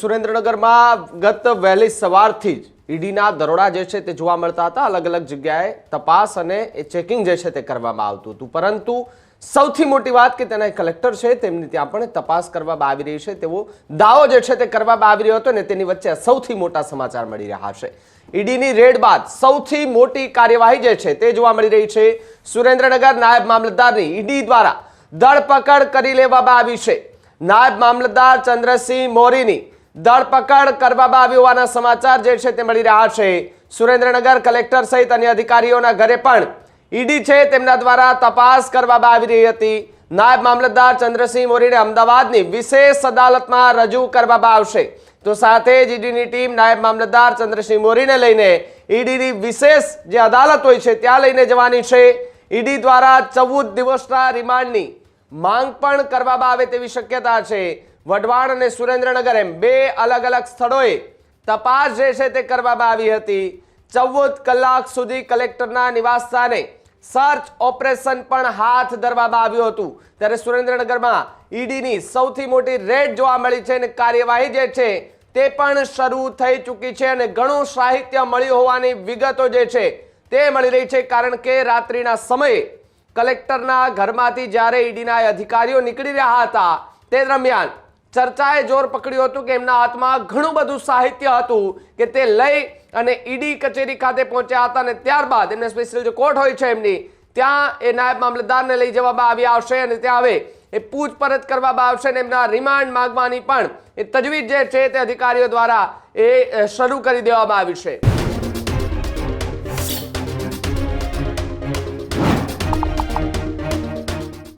સુરેન્દ્રનગરમાં ગત વહેલી સવારથી જ ઈડીના દરોડા જે છે તે જોવા મળતા હતા। અલગ અલગ જગ્યાએ તપાસ અને એ ચેકિંગ જે છે તે કરવામાં આવતું હતું, પરંતુ સૌથી મોટી વાત કે તેના કલેક્ટર છે તેમની ત્યાં પણ તપાસ કરવામાં આવી રહી છે તેવો દાવો જે છે તે કરવામાં આવી રહ્યો હતો ને તેની વચ્ચે સૌથી મોટા સમાચાર મળી રહ્યા છે। ઈડીની રેડ બાદ સૌથી મોટી કાર્યવાહી જે છે તે જોવા મળી રહી છે। સુરેન્દ્રનગર નાયબ મામલતદારની ઈડી દ્વારા ધરપકડ કરી લેવામાં આવી છે। નાયબ મામલતદાર ચંદ્રસિંહ મોરીની ધરપકડ કરવામાં આવી હોવાના સમાચાર જે છે તે મળી રહ્યા છે। સુરેન્દ્રનગર કલેક્ટર સહિત અન્ય અધિકારીઓના ઘરે પણ ઈડી છે તેમના દ્વારા તપાસ કરવામાં આવી રહી હતી। નાયબ મામલતદાર ચંદ્રસિંહ મોરીને અમદાવાદની વિશેષ અદાલતમાં રજૂ કરવામાં આવશે। તો સાથે જ ઈડીની ટીમ નાયબ મામલતદાર ચંદ્રસિંહ મોરીને લઈને ઈડીની વિશેષ જે અદાલત હોય છે ત્યાં લઈને જવાની છે। ઈડી દ્વારા 14 દિવસના રિમાન્ડની માંગ પણ કરવામાં આવે તેવી શક્યતા છે। વઢવાણ અને સુરેન્દ્રનગર એમ બે અલગ અલગ સ્થળોએ તપાસ જે છે તે કરવામાં આવી હતી। 14 કલાક સુધી કલેક્ટરના નિવાસસ્થાને સર્ચ ઓપરેશન પણ હાથ ધરવામાં આવ્યું હતું। ત્યારે સુરેન્દ્રનગરમાં ઈડીની સૌથી મોટી રેડ જોવા મળી છે અને કાર્યવાહી જે છે તે પણ શરૂ થઈ ચૂકી છે અને ઘણું સાહિત્ય મળ્યું હોવાની વિગતો જે છે તે મળી રહી છે। કારણ કે રાત્રિના સમયે કલેક્ટરના ઘરમાંથી જ્યારે ઈડીના અધિકારીઓ નીકળી રહ્યા હતા તે દરમિયાન ચર્ચાએ જોર પકડ્યું હતું કે એમના હાથમાં ઘણું બધું સાહિત્ય હતું કે તે લઈ અને ઈડી કચેરી ખાતે પહોંચ્યા હતા અને ત્યારબાદ એમને સ્પેશિયલ જે કોર્ટ હોય છે એમની ત્યાં એ નાયબ મામલતદારને લઈ જવામાં આવી આવશે અને ત્યાં હવે એ પૂછપરછ કરવામાં આવશે અને એમના રિમાન્ડ માંગવાની પણ એ તજવીજ જે છે તે અધિકારીઓ દ્વારા એ શરૂ કરી દેવામાં આવી છે।